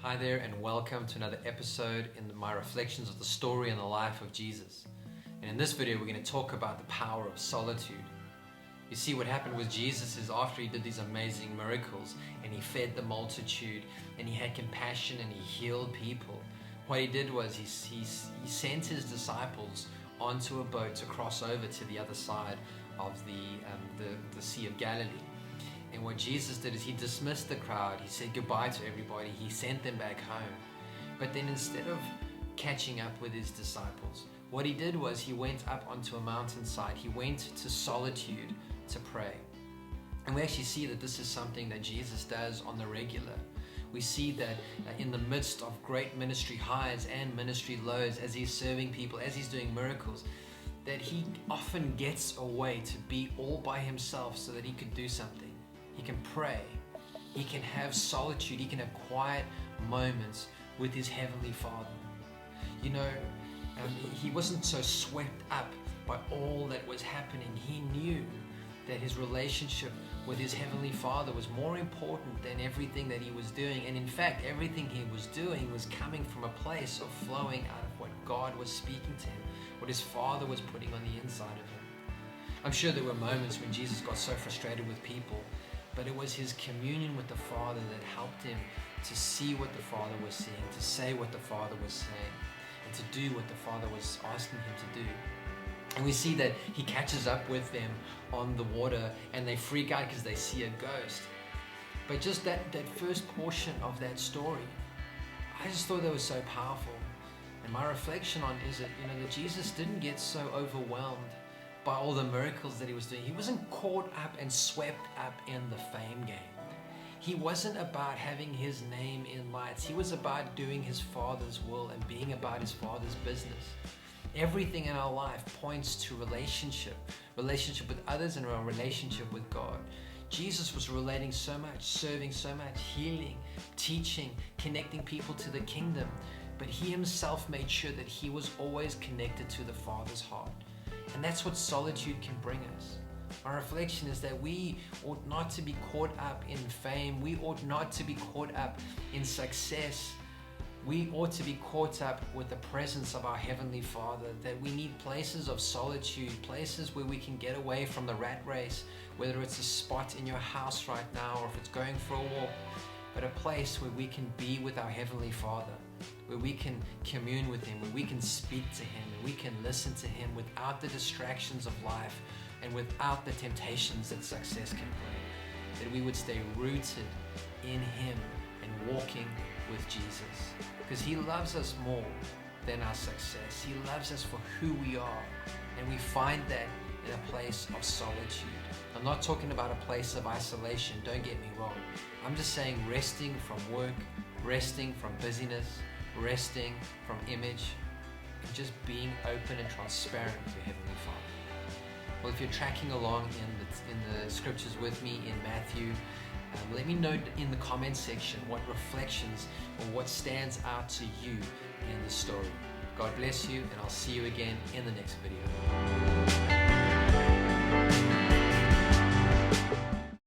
Hi there, and welcome to another episode in my reflections of the story and the life of Jesus. And in this video, we're going to talk about the power of solitude. You see, what happened with Jesus is after he did these amazing miracles and he fed the multitude and he had compassion and he healed people, what he did was he sent his disciples onto a boat to cross over to the other side of the Sea of Galilee. And what Jesus did is he dismissed the crowd. He said goodbye to everybody. He sent them back home. But then instead of catching up with his disciples, what he did was he went up onto a mountainside. He went to solitude to pray. And we actually see that this is something that Jesus does on the regular. We see that in the midst of great ministry highs and ministry lows, as he's serving people, as he's doing miracles, that he often gets away to be all by himself so that he could do something. He can pray, he can have solitude, he can have quiet moments with his Heavenly Father. You know, he wasn't so swept up by all that was happening. He knew that his relationship with his Heavenly Father was more important than everything that he was doing. And in fact, everything he was doing was coming from a place of flowing out of what God was speaking to him, what his Father was putting on the inside of him. I'm sure there were moments when Jesus got so frustrated with people, but it was his communion with the Father that helped him to see what the Father was seeing, to say what the Father was saying, and to do what the Father was asking him to do. And we see that he catches up with them on the water and they freak out because they see a ghost. But just that first portion of that story, I just thought that was so powerful. And my reflection on is that, that Jesus didn't get so overwhelmed by all the miracles that he was doing. He wasn't caught up and swept up in the fame game. He wasn't about having his name in lights. He was about doing his Father's will and being about his Father's business. Everything in our life points to relationship with others and our relationship with God. Jesus was relating so much, serving so much, healing, teaching, connecting people to the kingdom. But he himself made sure that he was always connected to the Father's heart. And that's what solitude can bring us. My reflection is that we ought not to be caught up in fame. We ought not to be caught up in success. We ought to be caught up with the presence of our Heavenly Father, that we need places of solitude, places where we can get away from the rat race, whether it's a spot in your house right now or if it's going for a walk, but a place where we can be with our Heavenly Father, where we can commune with him, where we can speak to him, and we can listen to him without the distractions of life and without the temptations that success can bring. That we would stay rooted in him and walking with Jesus. Because he loves us more than our success. He loves us for who we are. And we find that in a place of solitude. I'm not talking about a place of isolation, don't get me wrong. I'm just saying resting from work, resting from busyness, resting from image, and just being open and transparent with your Heavenly Father. Well, if you're tracking along in the scriptures with me in Matthew, let me know in the comment section what reflections or what stands out to you in the story. God bless you, and I'll see you again in the next video.